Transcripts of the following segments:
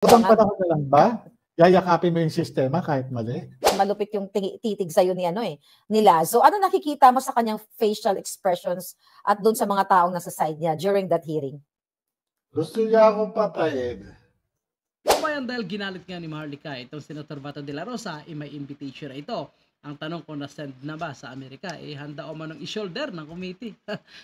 Ibang panahon na lang ba? Yayakapin mo yung sistema kahit mali? Malupit yung titig sa'yo ni ni Lazo. Ano nakikita mo sa kanyang facial expressions at doon sa mga taong nasa side niya during that hearing? Gusto niya akong patayin. Kabayan, dahil ginalit nga ni Maharlika itong Senator Bato de la Rosa, may invitation na ito. Ang tanong kung na-send na ba sa Amerika, handa o manong i-shoulder ng committee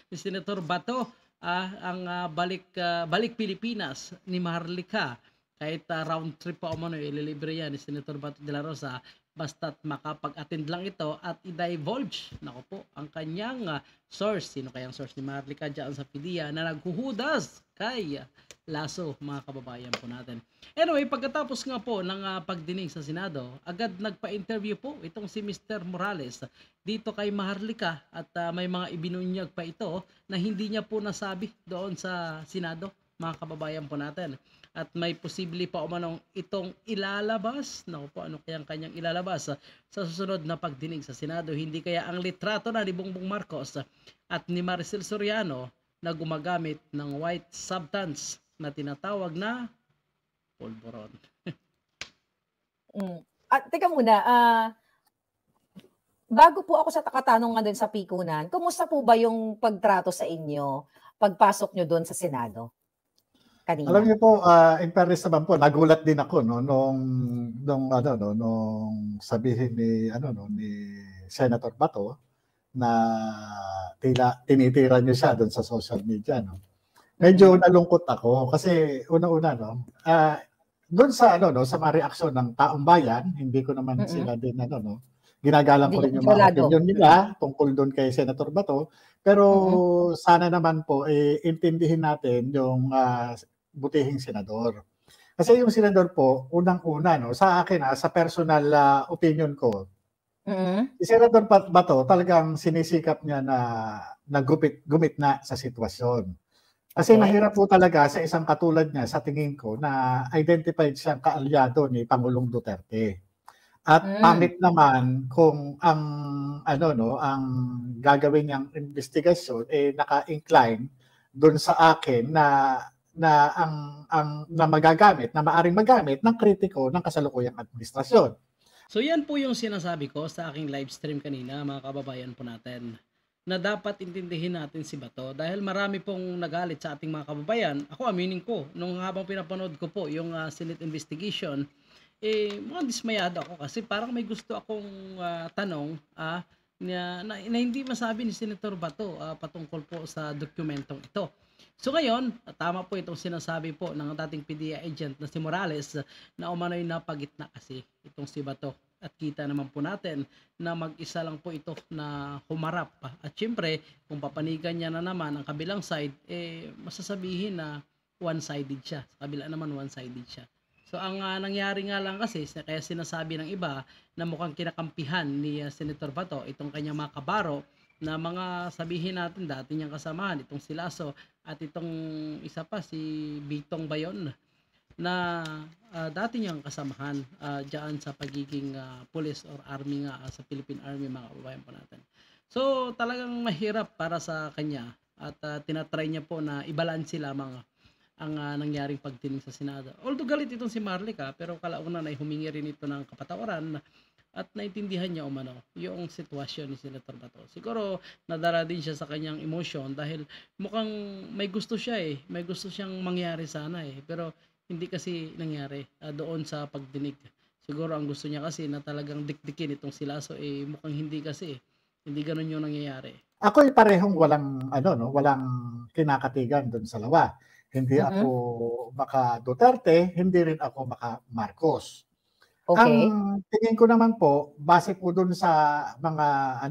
ni Senator Bato ang balik Pilipinas ni Maharlika. Kahit round trip pa o mano, ililibre yan ni Senator Bato de la Rosa, basta't makapag-attend lang ito at i-divulge, nako po, ang kanyang source. Sino kayang source ni Maharlika dyan sa PDEA na naghuhudas kay Lazo, mga kababayan po natin. Anyway, pagkatapos nga po ng pagdinig sa Senado, agad nagpa-interview po itong si Mr. Morales dito kay Maharlika at may mga ibinunyag pa ito na hindi niya po nasabi doon sa Senado, mga kababayan po natin. At may posible pa umanong itong ilalabas. Naku po, ano kayang kanyang ilalabas sa susunod na pagdinig sa Senado? Hindi kaya ang litrato na ni Bongbong Marcos at ni Maricel Soriano na gumagamit ng white substance na tinatawag na polvoron. Teka muna, bago po ako sa katanong nga dun sa pikunan, kumusta po ba yung pagtrato sa inyo pagpasok nyo dun sa Senado kanina? Alam niyo po, in fairness naman po, nagulat din ako nung sabihin ni Senator Bato na tinitira niyo siya doon sa social media, no. Medyo nalungkot ako kasi una-una doon sa sa mga reaksyon ng taong bayan, hindi ko naman sila din ginagalang ko rin yung mga opinion nila tungkol doon kay Senator Bato, pero sana naman po intindihin natin yung butihing senador. Kasi yung senador po, unang-una sa akin sa personal opinion ko, si Senator Bato talagang sinisikap niya na gumit na sa sitwasyon. Kasi mahirap po talaga sa isang katulad niya, sa tingin ko, na identified siyang kaalyado ni Pangulong Duterte. At pangit naman kung ang ang gagawin niyang investigasyon naka-incline doon sa akin na maaring magamit ng kritiko ng kasalukuyang administrasyon. So yan po yung sinasabi ko sa aking live stream kanina, mga kababayan po natin, na dapat intindihin natin si Bato dahil marami pong nagalit sa ating mga kababayan. Ako, aminin ko, nung habang pinapanood ko po yung Senate investigation, mukhang dismayado ako kasi parang may gusto akong tanong na hindi masabi ni Senator Bato patungkol po sa dokumentong ito. So ngayon, tama po itong sinasabi po ng dating PDEA agent na si Morales na umano'y napagitna kasi itong si Bato. At kita naman po natin na mag-isa lang po ito na humarap. At syempre, kung papanigan niya na naman ang kabilang side, masasabihin na one-sided siya. Sa kabila naman one-sided siya. So ang nangyari nga lang kasi, kaya sinasabi ng iba na mukhang kinakampihan ni Senator Bato, itong kanyang mga kabaro, na mga sabihin natin dati niyang kasamahan, itong si Lazo at itong isa pa, si Bitong Bayon, na dati niyang kasamahan dyan sa pagiging police or army nga sa Philippine Army, mga kababayan po natin. So talagang mahirap para sa kanya at tinatry niya po na ibalanse lamang ang nangyaring pagdinig sa Senado. Although galit itong si Maharlika, pero kalaunan ay humingi rin ito ng kapatawaran at naintindihan niya yung sitwasyon ni Senator Bato. Siguro nadala din siya sa kanyang emosyon dahil mukhang may gusto siya may gusto siyang mangyari sana pero hindi kasi nangyari doon sa pagdinig. Siguro ang gusto niya kasi na talagang dikdikin itong si Lazo mukhang hindi kasi. Hindi ganun yung nangyayari. Ako parehong walang walang kinakatigan doon sa lawa. Hindi ako maka Duterte, hindi rin ako maka Marcos. Okay. Ang tingin ko naman po, base po doon sa mga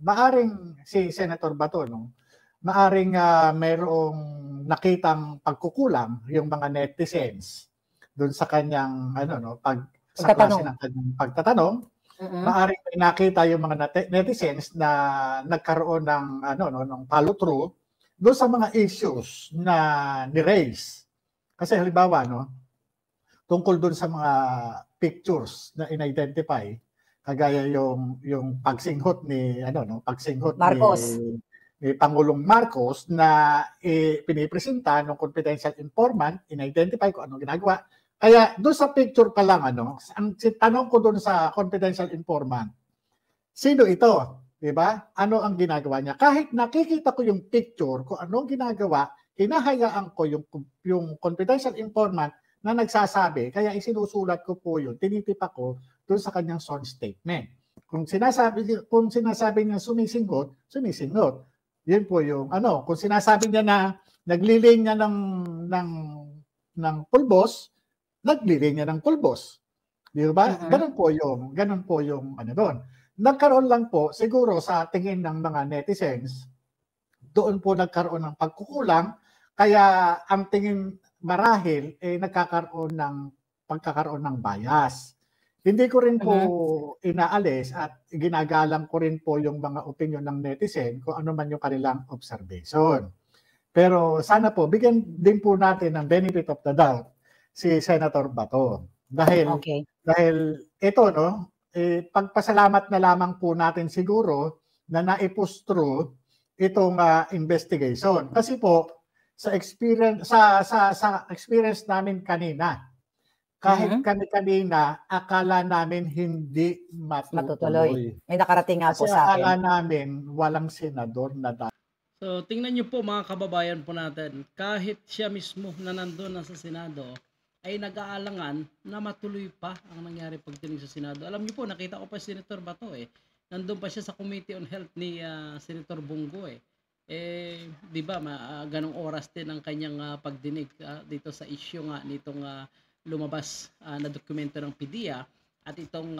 maaring si Senator Bato maaring mayroong nakitang pagkukulang yung mga netizens doon sa kanyang sa klase ng kanyang pagtatanong. Maaring may nakita yung mga netizens na nagkaroon ng ng follow through doon sa mga issues na ni-raise. Kasi halimbawa tungkol doon sa mga pictures na in-identify, kagaya yung pagsinghot ni Marcos. ni Pangulong Marcos na pinipresenta ng confidential informant, in-identify kung anong ginagawa, Kaya doon sa picture pa lang, ang tanong ko doon sa confidential informant, sino ito? Diba? Ano ang ginagawa niya? Kahit nakikita ko yung picture, kung anong ginagawa, hinahayaan ko yung confidential informant na nagsasabi, kaya isinusulat ko po yun, tinitipa ko doon sa kanyang sworn statement. Kung sinasabi niya sumisingot, sumisingot. Yun po yung kung sinasabi niya na nagliling niya ng pulbos, nagliling niya ng pulbos. Di ba? Ganun po yung doon. Nagkaroon lang po siguro sa tingin ng mga netizens, doon po nagkaroon ng pagkukulang, kaya ang tingin marahil nagkakaroon ng pagkakaroon ng bias. Hindi ko rin po inaalis at ginagalang ko rin po yung mga opinion ng netizen kung ano man yung kanilang observation. Pero sana po bigyan din po natin ng benefit of the doubt si Senator Bato. Dahil ito pagpasalamat na lamang po natin siguro na na-push through itong investigation. Kasi po sa experience namin kanina, kahit kami kanina akala namin hindi matutuloy. May nakarating nga po sa akin. Akala namin walang senador na So tingnan niyo po mga kababayan po natin, kahit siya mismo na nandoon na sa Senado ay nag-aalangan na matuloy pa ang nangyari pagdinig sa Senado. Alam niyo po, nakita ko pa si Senator Bato Nandun pa siya sa Committee on Health ni Senator Bongo di ba, ganong oras din ang kanyang pagdinig dito sa issue nga nitong lumabas na dokumento ng PDEA at itong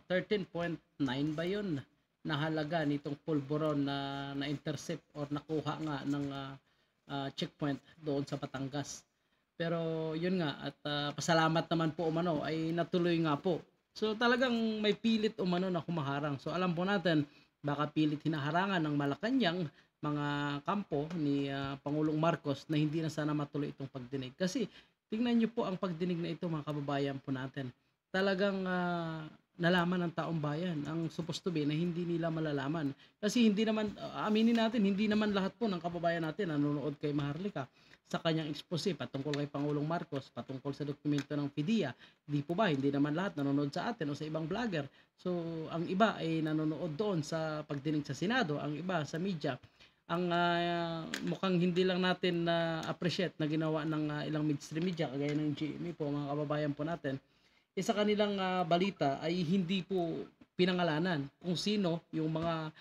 13.9 ba yun na halaga nitong pulburon na intercept or nakuha nga ng checkpoint doon sa Batangas. Pero yun nga, at pasalamat naman po umano ay natuloy nga po. So talagang may pilit umano na humaharang. So alam po natin, baka pilit hinaharangan ng Malacanang mga kampo ni Pangulong Marcos na hindi na sana matuloy itong pagdinig. Kasi tingnan nyo po ang pagdinig na ito mga kababayan po natin. Talagang nalaman ng taong bayan ang supposed to be na hindi nila malalaman. Kasi hindi naman, aminin natin, hindi naman lahat po ng kababayan natin nanonood kay Maharlika sa kanyang expose patungkol kay Pangulong Marcos, patungkol sa dokumento ng PDEA. Di po ba, hindi naman lahat nanonood sa atin o sa ibang vlogger. So, ang iba ay nanonood doon sa pagdinig sa Senado, ang iba sa media. Ang mukhang hindi lang natin appreciate na ginawa ng ilang mainstream media, kagaya ng GMA po, mga kababayan po natin, sa kanilang balita ay hindi po pinangalanan kung sino yung mga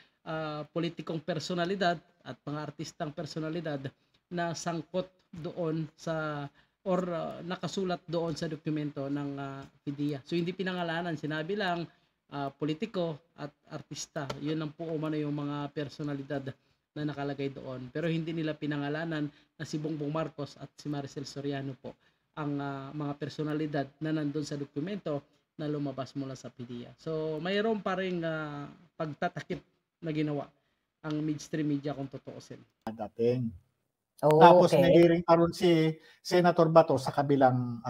politikong personalidad at mga artistang personalidad na sangkot doon sa or nakasulat doon sa dokumento ng PDEA. So hindi pinangalanan, sinabi lang politiko at artista. Yun lang po umano yung mga personalidad na nakalagay doon. Pero hindi nila pinangalanan na si Bongbong Marcos at si Maricel Soriano po ang mga personalidad na nandun sa dokumento na lumabas mula sa PDEA. So mayroon pa rin pagtatakip na ginawa ang mainstream media kung tutuusin. Dating. Tapos nag-hearing pa rin si Senator Bato sa kabilang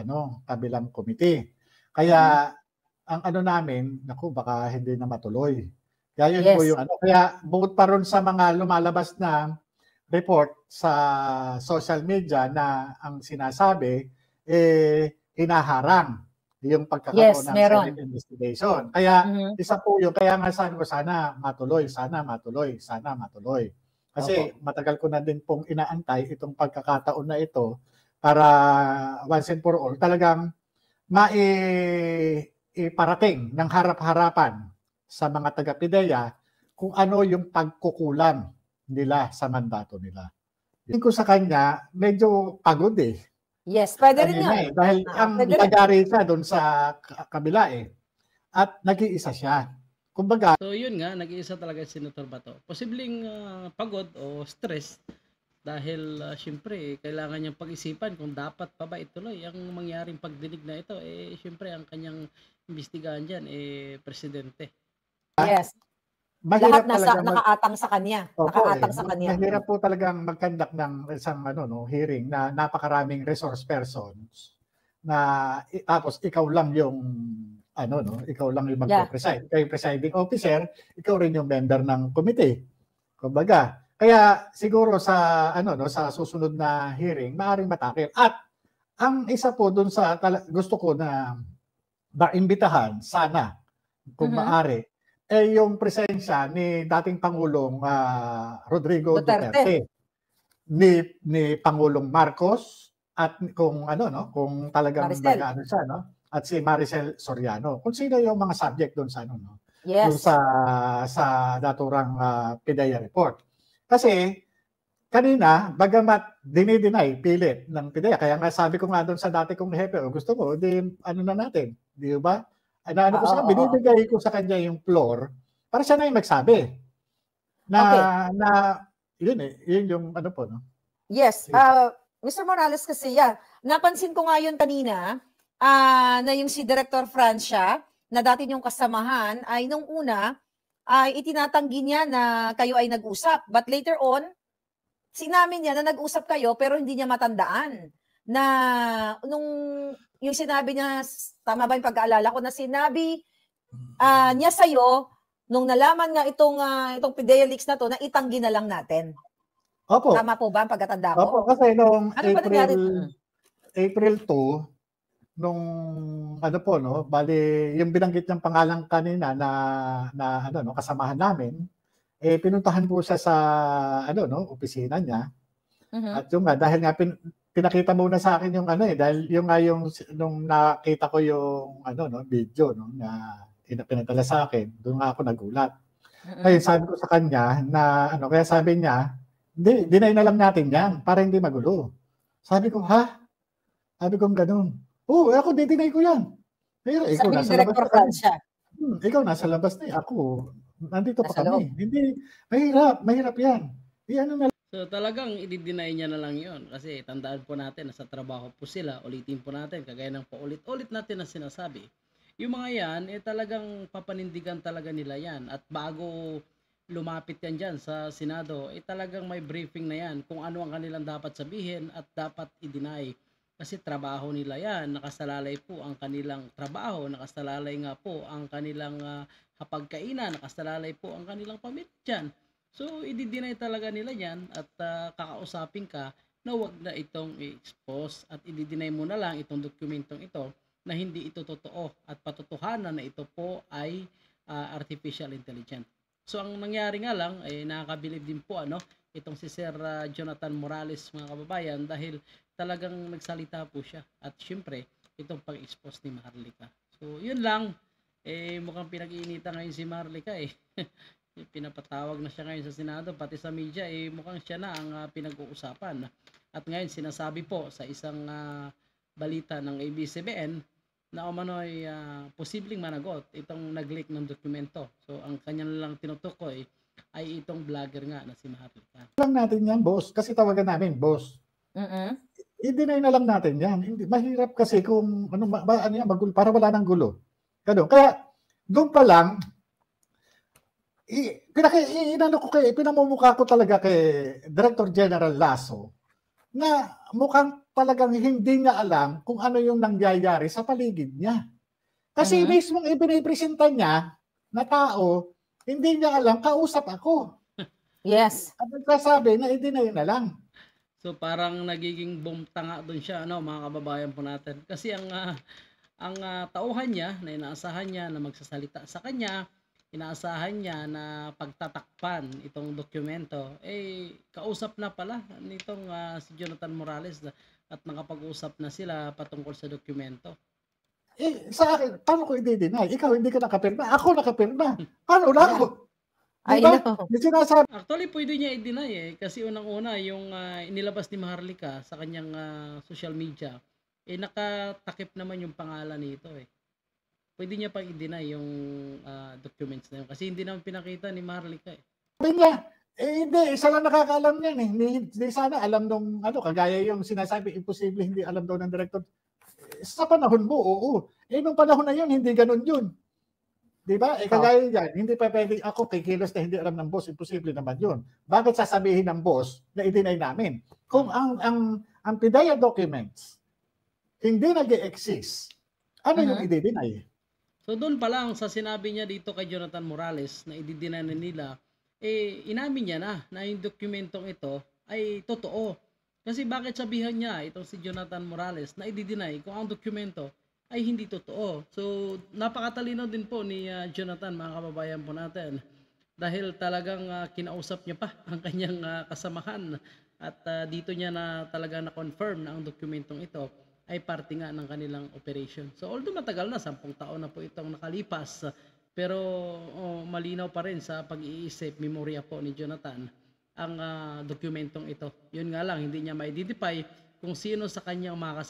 committee. Kaya ang namin, baka hindi na matuloy. Kaya yun po yung kaya bukod pa rin sa mga lumalabas na report sa social media na ang sinasabi hinaharang yung pagkakaroon ng Senate investigation. Kaya isa po yung kaya nga sabi ko sana matuloy. Kasi matagal ko na din pong inaantay itong pagkakataon na ito para once and for all talagang iparating ng harap-harapan sa mga taga-PDEA kung ano yung pagkukulang nila sa mandato nila. Tingin ko sa kanya, medyo pagod Yes, pwede rin nga. Dahil ang nagari siya doon sa kabila at nag-iisa siya. Kumbaga, so yun nga, nag-iisa talaga si Senator Bato. Posibleng pagod o stress dahil syempre kailangan niyang pag-isipan kung dapat pa ba ituloy ang mangyaring pagdinig na ito. Syempre ang kanyang imbestigahan dyan presidente. Yes. Lahat nakaatang sa kanya. Nakaatang sa kanya. Mahirap po talagang mag-conduct ng isang hearing na napakaraming resource persons na tapos ikaw lang yung ikaw lang yung magpe-preside. Ikaw yung presiding officer, ikaw rin yung member ng committee. Kumbaga, kaya siguro sa sa susunod na hearing, maaaring matakil. At Ang isa po doon sa gusto ko na imbitahan sana kung maari yung presensya ni dating Pangulong Rodrigo Duterte, ni Pangulong Marcos, at kung kung talagang nag-ano siya, at si Maricel Soriano. Kung sino yung mga subject doon sa doon sa naturang PIDEA report. Kasi kanina, bagamat dinideny, pilit ng PIDEA, kaya nga sabi ko nga doon sa dati kong hepe, gusto ko, di na natin, di ba? Binibigay ko sa kanya yung floor para siya na yung magsabi. Yun yung po, no? Yes. Mr. Morales kasi, napansin ko nga yun kanina, na yung si Director Francia, na dati yung kasamahan, ay nung una, ay itinatanggi niya na kayo ay nag-usap. But later on, sinabi niya na nag-usap kayo pero hindi niya matandaan na nung yung sinabi niya, tama ba yung pag-aalala ko, na sinabi niya sa'yo nung nalaman nga itong PIDEA leaks na to, na itanggi na lang natin. Opo. Tama po ba ang pagkatanda ko? Opo, kasi noong April 2, nung bali yung binanggit niyang pangalan kanina na kasamahan namin, pinuntahan po siya sa opisina niya. At yung dahil nga pinakita muna sa akin yung dahil yung nung nakita ko yung video na pinatala sa akin, doon nga ako nagulat. Kaya sabi ko sa kanya na kaya sabi niya, deny na lang natin yan para hindi magulo. Sabi ko, ha? Sabi ko gano'n. Ako deny ko yan. Pero ikaw nasa labas na. Ikaw nasa labas na. Ako, nandito pa kami. Hindi, mahirap yan. So talagang i-deny niya na lang yon kasi tandaan po natin na sa trabaho po sila, ulitin po natin, kagaya ng paulit-ulit natin na sinasabi. Yung mga yan, talagang papanindigan talaga nila yan. At bago lumapit yan dyan sa Senado, talagang may briefing na yan kung ano ang kanilang dapat sabihin at dapat i-deny. Kasi trabaho nila yan, nakasalalay po ang kanilang trabaho, nakasalalay nga po ang kanilang hapagkainan, nakasalalay po ang kanilang pamilya dyan. So, i-deny talaga nila yan at kakausapin ka na wag na itong i-expose at i-deny mo na lang itong dokumentong ito na hindi ito totoo at patotohanan na ito po ay artificial intelligence. So, ang nangyari nga lang, nakakabilib din po itong si Sir Jonathan Morales, mga kababayan, dahil talagang nagsalita po siya. At syempre, itong pag-expose ni Maharlika. So, yun lang. Mukhang pinag-iinitan ngayon si Maharlika pinapatawag na siya ngayon sa Senado, pati sa media, mukhang siya na ang pinag-uusapan. At ngayon, sinasabi po sa isang balita ng ABS-CBN na umano'y posibleng managot itong nag-leak ng dokumento. So, ang kanya lang tinutukoy ay itong vlogger nga na si Maharlika. Lang natin yan, boss. Kasi tawagan namin, boss. I-deny na lang natin yan. Mahirap kasi kung magulo, para wala nang gulo. Kaya, doon pa lang, pinamumukha ko talaga kay Director General Lasso na mukhang talagang hindi niya alam kung ano yung nangyayari sa paligid niya. Kasi mismong ipinipresenta niya na tao, hindi niya alam, kausap ako. Yes. At nagsasabi na i-deny na lang. So parang nagiging bumtanga doon siya, mga kababayan po natin. Kasi ang tauhan niya, na inaasahan niya na magsasalita sa kanya, inaasahan niya na pagtatakpan itong dokumento, kausap na pala nitong si Jonathan Morales at nakapag-usap na sila patungkol sa dokumento. Sa akin, paano ko i-deny? Ikaw hindi ka nakapirma, ako nakapirma. Paano na ako? Actually, pwede niya i-deny kasi unang-una yung inilabas ni Maharlika sa kanyang social media, nakatakip naman yung pangalan nito Pwede niya pang i-deny yung documents na yun kasi hindi naman pinakita ni Maharlika Sabi niya, hindi, isa lang nakakaalam yan Hindi sana alam nung kagaya yung sinasabi, imposible hindi alam daw ng director. Sa panahon mo, oo. Nung panahon na yun, hindi ganun yun. Di ba? Kagaya yan, hindi pa pwede ako kikilos na hindi alam ng boss, imposible naman yun. Bakit sasabihin ng boss na i-deny namin? Kung ang PIDEA documents hindi nag-exist, ano yung i-deny? So doon pa lang sa sinabi niya dito kay Jonathan Morales na i-deny na nila, inamin niya na yung dokumentong ito ay totoo. Kasi bakit sabihan niya itong si Jonathan Morales na i-deny kung ang dokumento ay hindi totoo. So, napakatalino din po ni Jonathan, mga kababayan po natin. Dahil talagang kinausap niya pa ang kanyang kasamahan. At dito niya na talaga na-confirm na ang dokumentong ito ay parte nga ng kanilang operation. So, although matagal na, 10 taon na po itong nakalipas, pero malinaw pa rin sa pag-iisip, memorya po ni Jonathan, ang dokumentong ito. Yun nga lang, hindi niya ma-identify kung sino sa kanyang mga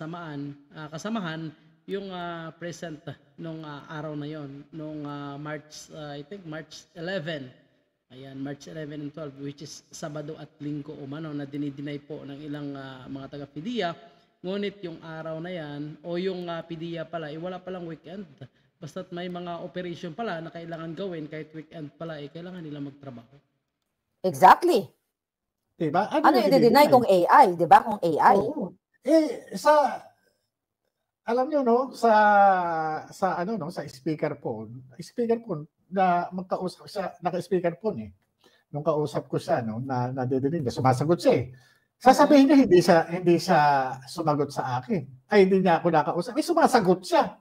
kasamahan yung present nung araw na yon, nung March, I think March 11. Ayan, March 11 and 12, which is Sabado at Linggo umano, na dinideny po ng ilang mga taga-PDEA. Ngunit yung araw na yan, o yung PDEA pala, wala palang weekend. Basta't may mga operation pala na kailangan gawin, kahit weekend pala, kailangan nila magtrabaho. Exactly. Diba? Ano yung i-deny kung AI, di ba? Kung AI. Oo. Alam niyo no, sa speaker phone na magkausap siya, naka-speaker phone nung kausap ko siya no, na nadidinig na sumasagot siya Sasabihin niya hindi siya sumagot sa akin. Ay, hindi niya ako nakausap. Sumasagot siya.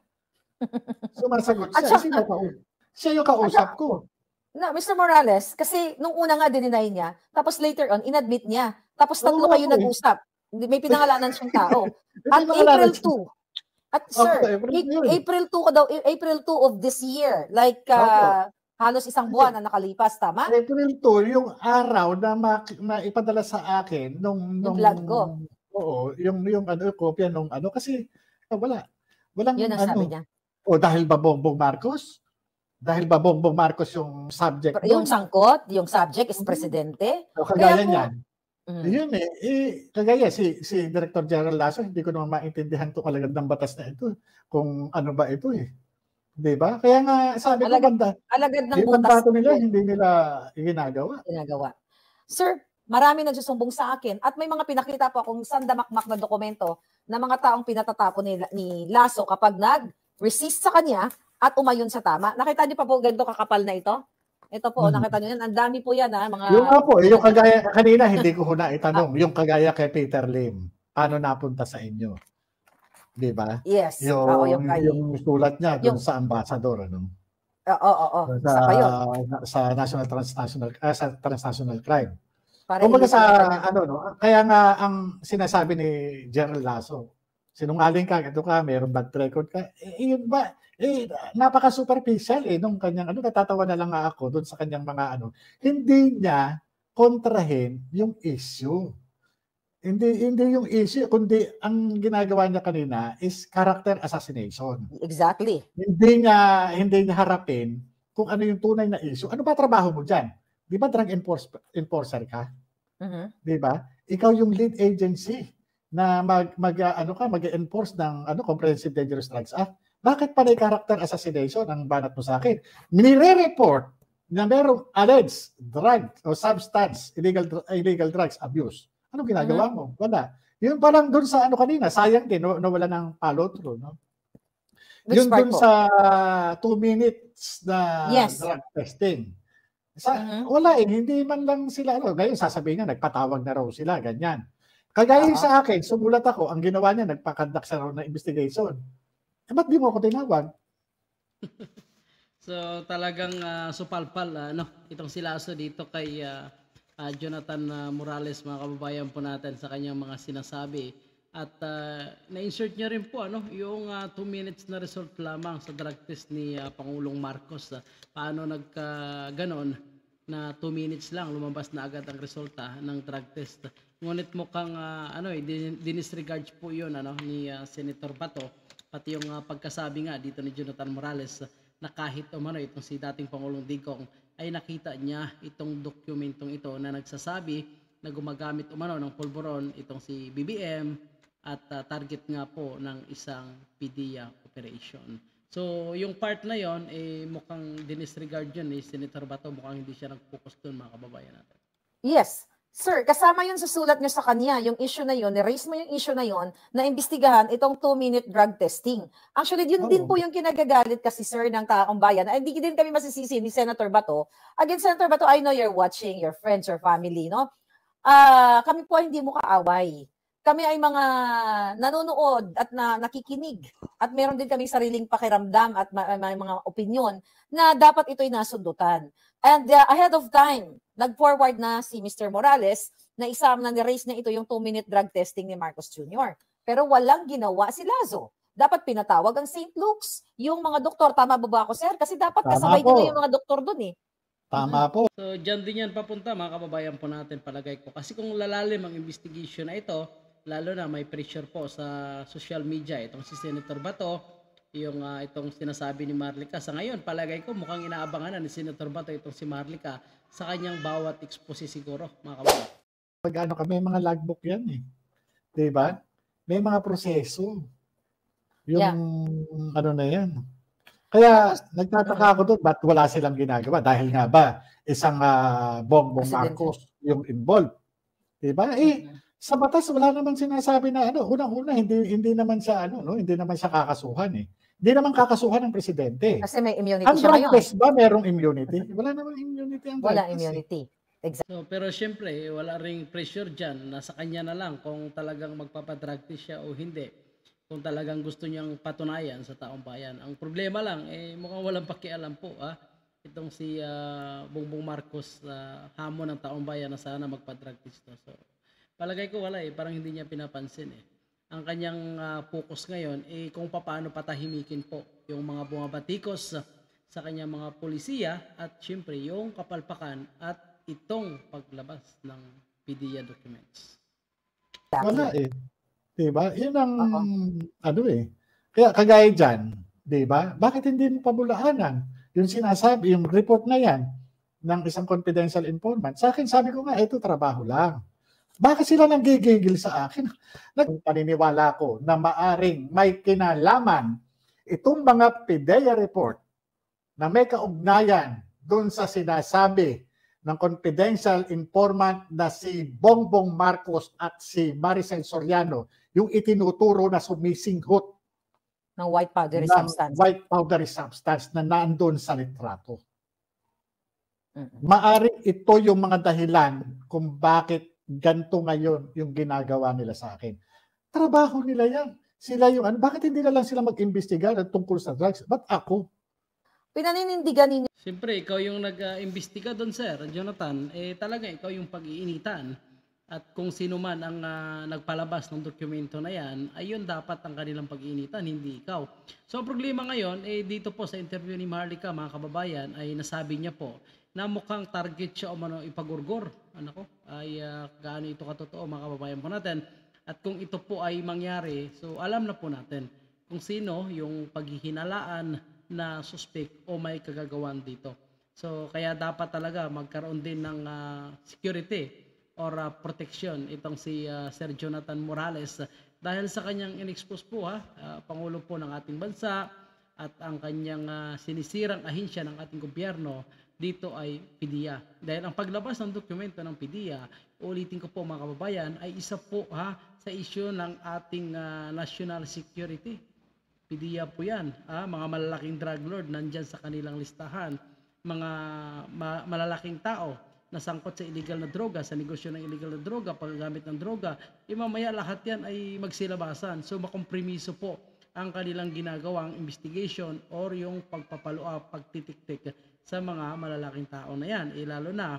Siya yung kausap ko. No, Mr. Morales, kasi nung una nga dininay niya, tapos later on, inadmit niya. Tapos tatlo kayo nag-usap. May pinangalanan siyang tao. At April 2. At sir, April 2 ka daw, April 2 of this year. Like, halos isang buwan na nakalipas, tama? April 2, yung araw na ipadala sa akin nung vlog ko. Oo, yung kopya nung kasi walang yun ang sabi niya. Dahil ba Bongbong Marcos? Dahil ba Bongbong Marcos yung subject? Yung sangkot, yung subject is presidente. Kagaya niyan. Yun kagaya si Director General Lasso, hindi ko naman maintindihan itong alagad ng batas na ito. Kung ano ba ito Diba? Kaya nga sabi ko, alagad ng butas nila, hindi nila ginagawa. Sir, marami nagsusumbong sa akin at may mga pinakita po akong sandamakmak na dokumento na mga taong pinatatapon ni Lasso kapag nag-resist sa kanya at umayon sa tama. Nakita niyo pa po ganito kakapal na ito? Ito po, nakita niyo yan. Ang dami po yan mga... Yung nga po, yung kagaya, kanina hindi ko na itanong, yung kagaya kay Peter Lim, paano napunta sa inyo? Di ba? Yes. Yung sulat niya doon sa ambassador, Oo. Sa transnational crime. Kumbaga kaya nga ang sinasabi ni General Lasso, sinungaling ka, ito ka, mayroong bad record ka. Yun ba? Napaka-superficial nung kanyang natatawa na lang ako doon sa kanyang mga Hindi niya kontrahin yung issue. Hindi yung issue, kundi ang ginagawa niya kanina is character assassination. Exactly. Hindi niya harapin kung ano yung tunay na issue. Ano ba trabaho mo diyan? Di ba drug enforcer ka? Di ba? Ikaw yung lead agency na mag-enforce ng Comprehensive Dangerous Drugs Act. Bakit pa may character assassination ang banat mo sa akin? Nire-report na merong alleged drug o substance, illegal drugs abuse. Anong ginagawa mo? Wala. Yun pa lang doon sa kanina, sayang din, wala ng follow-through. No? Yun doon sa 2 minutes na drug testing. Wala hindi man lang sila, ngayon sasabihin nga, nagpatawag na raw sila, ganyan. Kagaya sa akin, sumulat ako, ang ginawa niya, nagpakandak sa raw na investigation. Ba't di mo ako tinawag? So talagang supalpal, itong si Lasso dito kay Jonathan Morales, mga kababayan po natin, sa kanyang mga sinasabi. At na-insert niya rin po yung 2 minutes na result lamang sa drug test ni Pangulong Marcos. Paano nagka-ganon na 2 minutes lang lumabas na agad ang resulta ng drug test. Ngunit mukhang dinisregard po yun ni Senator Bato, pati yung pagkasabi nga dito ni Jonathan Morales na kahit itong si dating Pangulong Digong ay nakita niya itong dokumentong ito na nagsasabi na gumagamit ng pulburon itong si BBM at target nga po ng isang PDEA operation. So yung part na yon mukhang dinisregard yun ni Senator Bato, mukhang hindi siya nag-focus doon, mga kababayan natin. Yes. Sir, kasama yun sa sulat nyo sa kanya, yung issue na yun, ni-raise mo yung issue na yun, na imbestigahan itong 2-minute drug testing. Actually, yun din po yung kinagagalit kasi, sir, ng taong bayan. Hindi din kami masisisi ni Senator Bato. Again, Senator Bato, I know you're watching, your friends, your family, no? Kami po hindi mo kaaway. kami ay mga nanonood at nakikinig at meron din kaming sariling pakiramdam at may mga opinion na dapat ito'y nasundutan. And ahead of time, nag-forward na si Mr. Morales na ni-raise na ito yung 2-minute drug testing ni Marcos Jr. Pero walang ginawa si Lazo. Dapat pinatawag ang St. Luke's, yung mga doktor. Tama ba ako, sir? Kasi dapat kasabay din yung mga doktor dun eh. Tama po. So, dyan din yan papunta, mga kababayan po natin, palagay ko. Kasi kung lalalim ang investigation na ito, lalo na may pressure po sa social media. Itong si Senator Bato, yung itong sinasabi ni Marlica. Sa ngayon, palagay ko, mukhang inaabangan na ni Senator Bato itong si Marlica sa kanyang bawat expose siguro, mga kababayan. Pag kami mga logbook yan eh. Diba? May mga proseso. Yung ano na yan. Kaya nagtataka ako doon, ba't wala silang ginagawa? Dahil nga ba, isang Bongbong Marcos yung involved. Diba? Sa batas, wala naman sinasabi na unang-una, hindi naman siya, hindi naman siya kakasuhan eh. Hindi naman kakasuhan ng presidente. Kasi may immunity ang siya ngayon. Ang drug test ba merong immunity? Wala naman immunity ang drug test. Wala immunity. Exactly. So, pero syempre, wala ring pressure dyan. Nasa kanya na lang kung talagang magpapadrug test siya o hindi. Kung talagang gusto niyang patunayan sa taong bayan. Ang problema lang, mukhang walang pakialam po. Itong si Bongbong Marcos, hamon ng taong bayan na sana magpa-drug test. So, palagay ko wala parang hindi niya pinapansin Ang kanyang focus ngayon kung paano patahimikin po yung mga bumabatikos sa kanyang mga polisiya at syempre yung kapalpakan at itong paglabas ng PDEA documents. Wala diba? Yun ang Kaya kagaya dyan, diba? Bakit hindi mo pabulaanan? Yung sinasabi, yung report na yan ng isang confidential informant. Sa akin, sabi ko nga, ito trabaho lang. Bakit sila nanggigigil sa akin? Paniniwala ko na maaring may kinalaman itong mga PDEA report na may kaugnayan doon sa sinasabi ng confidential informant na si Bongbong Marcos at si Maricel Soriano, yung itinuturo na sumisinghot ng white powdery substance. White powdery substance na naandun sa litrato. Maaring ito yung mga dahilan kung bakit ganito ngayon yung ginagawa nila sa akin. Trabaho nila yan. Sila yung bakit hindi na lang sila mag-imbestiga tungkol sa drugs? Ba't ako? Pinaninindigan ninyo. Siyempre, ikaw yung nag-imbestiga doon, Sir Jonathan. Talaga, ikaw yung pag-iinitan. At kung sino man ang nagpalabas ng dokumento na yan, ayun dapat ang kanilang pag-iinitan, hindi ikaw. So, ang problema ngayon, dito po sa interview ni Marlica, mga kababayan, ay nasabi niya po na mukhang target siya o ipagurgor. Gaano ito katotoo, mga kababayan po natin. At kung ito po ay mangyari, so alam na po natin kung sino yung paghihinalaan na suspect o may kagagawan dito. So, kaya dapat talaga magkaroon din ng security or protection itong si Sir Jonathan Morales dahil sa kanyang in-expose po Pangulo po ng ating bansa at ang kanyang sinisirang ahensya ng ating gobyerno dito ay PDEA. Dahil ang paglabas ng dokumento ng PDEA, ulitin ko po mga kababayan, ay isa po sa issue ng ating national security. PDEA po yan. Mga malalaking drug lord nandyan sa kanilang listahan. Mga malalaking tao na sangkot sa illegal na droga, sa negosyo ng illegal na droga, paggamit ng droga, mamaya lahat yan ay magsilabasan. So makompromiso po ang kanilang ginagawang investigation or yung pagtitik-tik sa mga malalaking tao na yan. Lalo na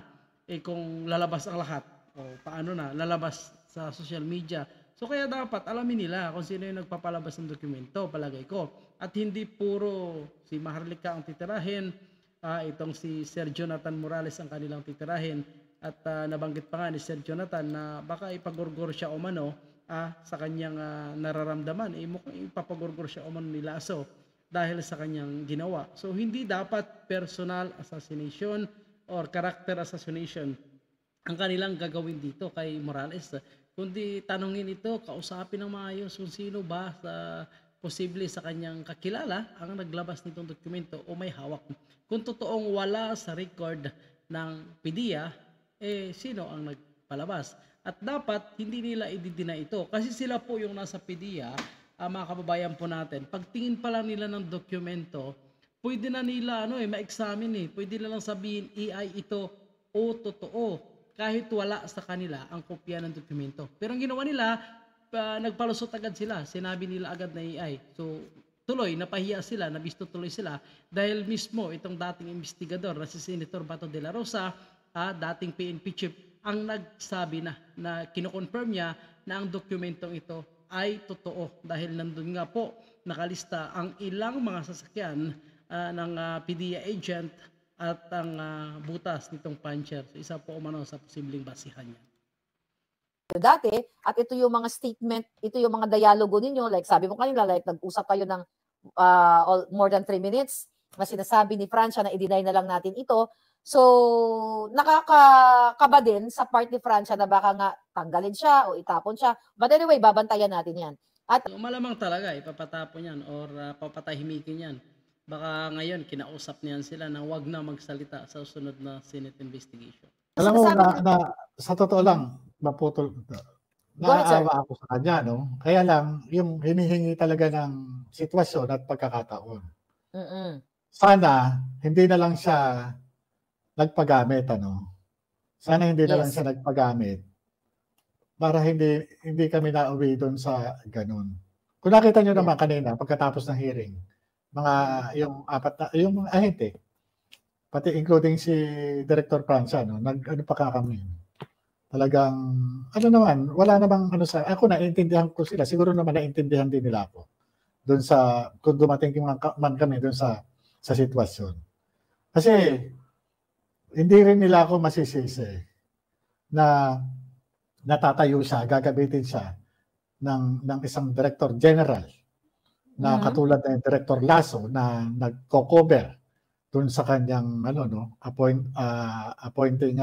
kung lalabas ang lahat o paano na lalabas sa social media. So kaya dapat alamin nila kung sino yung nagpapalabas ng dokumento, palagay ko. At hindi puro si Marlica ang titirahin, itong si Sir Jonathan Morales ang kanilang titirahin. At nabanggit pa nga ni Sir Jonathan na baka ipagurgor siya o mano sa kanyang nararamdaman. Mukhang ipapagurgor siya o mano ni Lazo dahil sa kanyang ginawa. So hindi dapat personal assassination or character assassination ang kanilang gagawin dito kay Morales. Kundi tanungin ito, kausapin ng maayos kung sino ba sa posible sa kanyang kakilala ang naglabas nitong dokumento o may hawak. Kung totoong wala sa record ng PDEA, sino ang nagpalabas? At dapat hindi nila i-deny ito kasi sila po yung nasa PDEA, mga kababayan po natin. Pagtingin pa lang nila ng dokumento, pwede na nila ma-examine pwede na lang sabihin AI ito o totoo kahit wala sa kanila ang kopya ng dokumento. Pero ang ginawa nila, nagpalusot agad sila. Sinabi nila agad na AI. So, tuloy, napahiya sila, nabisto tuloy sila dahil mismo itong dating investigador na si Senator Bato de la Rosa, dating PNP chief, ang nagsabi na kinoconfirm niya na ang dokumentong ito ay totoo dahil nandun nga po nakalista ang ilang mga sasakyan ng PDEA agent at ang butas nitong puncher. So, isa po umano sa posibleng basihan niya. Dati, at ito yung mga statement, ito yung mga dialogo ninyo, like sabi mo kanila, like nag-usap kayo ng more than 3 minutes, na sinasabi ni Francia na i-deny na lang natin ito. So, nakakakaba din sa part ni Francia na baka nga tanggalin siya o itapon siya. But anyway, babantayan natin yan. At So, malamang talaga ipapatapon yan or papatahimikin yan. Baka ngayon kinausap niyan sila na wag na magsalita sa susunod na Senate investigation. Alam mo Sinasabi na sa totoo lang, maputol. Go ahead, sir. Naawa ako sa kanya, no? Kaya lang, yung hinihingi talaga ng sitwasyon at pagkakataon. Sana, hindi na lang siya nagpagamit, ano? Sana hindi na lang Yes. siya nagpagamit para hindi kami nauwi doon sa ganun. Kung nakita nyo naman kanina, pagkatapos ng hearing, yung mga ahente, pati including si Director Francia, no? Ano pa kami. Talagang, ano naman, wala namang ako naiintindihan ko sila. Siguro naman naiintindihan din nila ako. Doon sa, kung dumating man kami doon sa sitwasyon. Kasi, hindi rin nila ako masisisi na natatayo siya, gagabitin siya ng isang Director General na katulad ng Director Lasso na nagko-cover doon sa kanyang appointing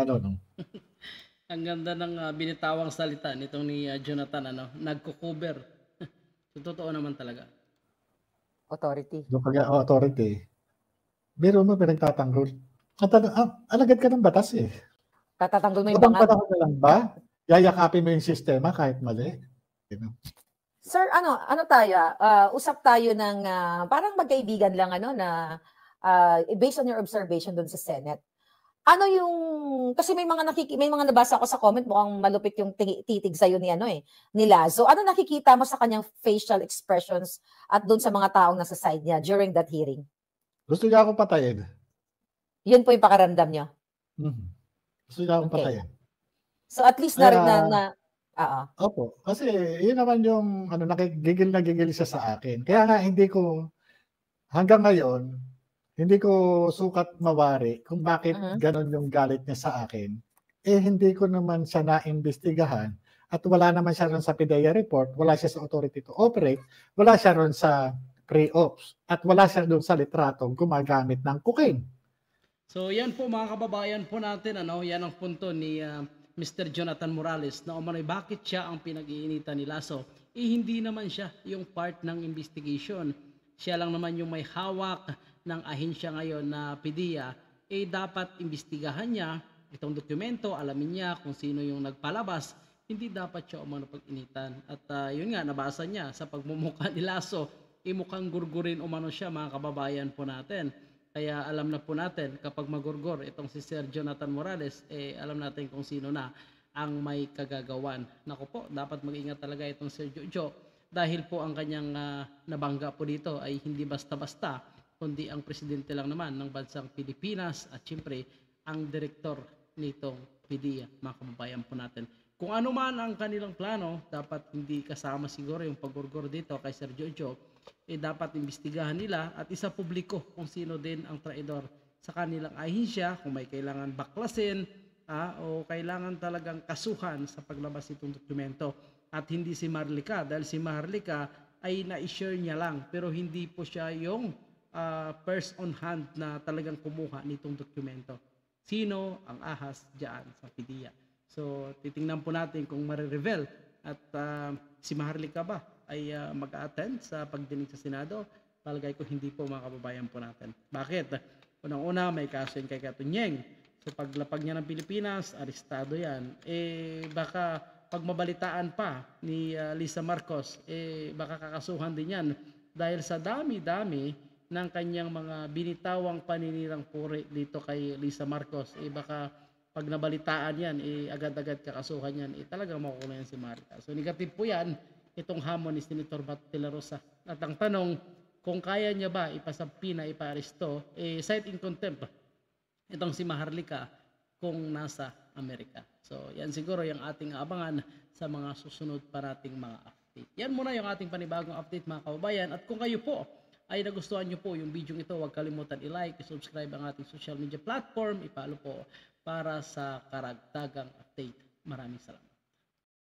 Ang ganda ng binitawang salita nitong ni Jonathan, nagko-cover. So, totoo naman talaga. authority. Yung authority. Biro mo pinagtatanggol. Alagad ka ng batas eh. Tatanggol mo yung Ibang bangat. panahon na lang ba? Yayakapin mo yung sistema kahit mali. Sir, ano tayo? Usap tayo ng parang magkaibigan lang na based on your observation doon sa Senate. Ano yung kasi may mga nabasa ako sa comment mukhang malupit yung titig sa ni ni Lazo. Ano nakikita mo sa kanyang facial expressions at doon sa mga taong nasa side niya during that hearing? Gusto niya akong patayin. Yun po yung pakaramdam niya. Gusto niya akong Okay. patayin. So at least Opo. Kasi yun naman yung nakigigil na gigil siya sa akin. Kaya nga hanggang ngayon, hindi ko sukat mawari kung bakit ganon yung galit niya sa akin. Hindi ko naman siya naimbestigahan at wala naman siya ron sa PDEA report, wala siya sa authority to operate, wala siya ron sa pre-ops, at wala siya doon sa litratong gumagamit ng cocaine. So yan po mga kababayan po natin, yan ang punto ni Mr. Jonathan Morales na umano'y bakit siya ang pinag-iinitan ni Lasso. Hindi naman siya yung part ng investigation. Siya lang naman yung may hawak ng ahensya ngayon na PDEA, dapat imbestigahan niya itong dokumento, alamin niya kung sino yung nagpalabas, hindi dapat siya umano pag-initan. At yun nga, nabasa niya sa pagmumukha ni Lasso, mukhang gurgurin umano siya mga kababayan po natin. Kaya alam na po natin kapag magurgor itong si Sir Jonathan Morales, alam natin kung sino na ang may kagagawan. Naku po, dapat mag-ingat talaga itong Sir Jojo dahil po ang kanyang nabangga po dito ay hindi basta-basta, kundi ang presidente lang naman ng bansang Pilipinas at siyempre ang direktor nitong PDEA, mga kababayan po natin. Kung ano man ang kanilang plano, dapat hindi kasama siguro yung paggurgor dito kay Sir Jojo, dapat imbestigahan nila at isa publiko kung sino din ang traidor sa kanilang ahensya, kung may kailangan baklasin o kailangan talagang kasuhan sa paglabas nitong dokumento. At hindi si Marlica, dahil si Marlica ay na-share niya lang pero hindi po siya yung first on hand na talagang kumuha nitong dokumento. Sino ang ahas dyan sa PDEA? So titingnan po natin kung marireveal at si Marlica ba ay mag-attend sa pagdinig sa Senado. Palagay ko hindi po mga kababayan po natin. Bakit? Unang-una may kaso yung kay Katunyeng. So paglapag niya ng Pilipinas, arestado yan. Baka pag mabalitaan pa ni Lisa Marcos, baka kakasuhan din yan. Dahil sa dami-dami ng kanyang mga binitawang paninirang puri dito kay Lisa Marcos, baka pag nabalitaan yan, agad-agad kakasuhan yan, talagang makukuha yan si Marlica. So negative po yan. itong hamon ni Senator Bato de la Rosa. At ang tanong, kung kaya niya ba ipasampina, ipaaresto, cite in contempt itong si Maharlika kung nasa Amerika. So yan siguro yung ating abangan sa mga susunod pa nating mga update. Yan muna yung ating panibagong update mga kababayan. At kung kayo po ay nagustuhan nyo po yung video ito, huwag kalimutan i-like, i-subscribe ang ating social media platform, i-follow po para sa karagdagang update. Maraming salamat.